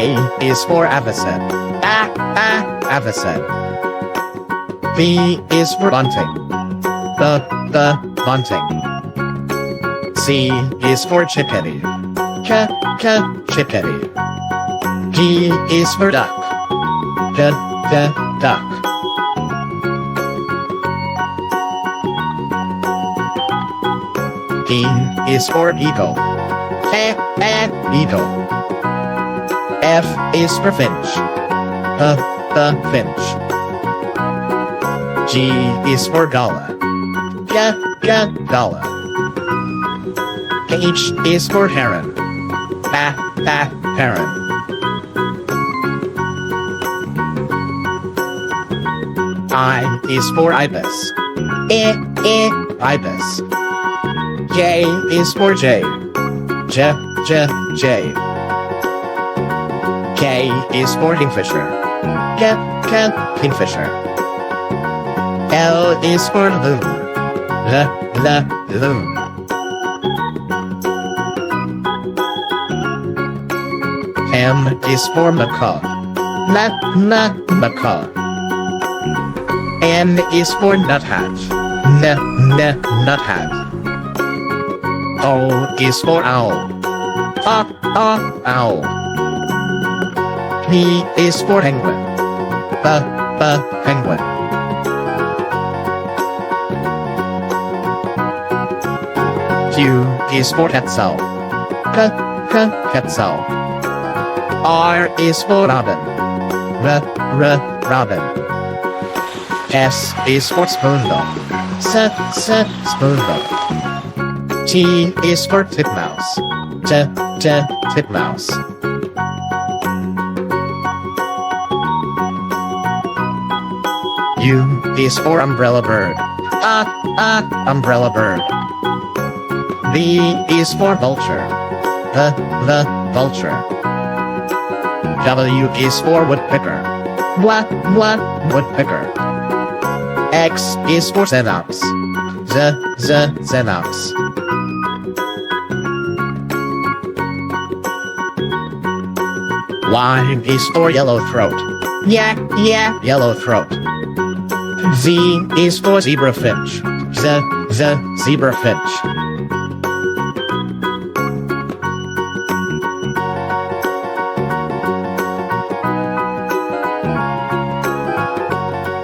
A is for avocet. Avocet. B is for bunting. The bunting. C is for chickadee. Chickadee. D is for duck. Duck. E is for eagle. Eagle. F is for finch. The finch. G is for gullah. Gullah. H is for heron. Heron. I is for ibis. Ibis. J is for jay. Jay. K is for kingfisher. Kingfisher. L is for loon. Loon. M is for macaw. Macaw. N is for nuthatch. Nuthatch. O is for owl. Owl. P is for penguin. Penguin. Q is for quetzal. Quetzal. R is for robin. Robin. S is for spoonbill. Spoonbill. T is for titmouse. Titmouse. U is for umbrella bird. Umbrella bird. V is for vulture. The vulture. W is for woodpecker. Woodpecker. X is for xenops. Xenops. Y is for yellowthroat. Yellowthroat. Z is for zebrafinch. Zebrafinch.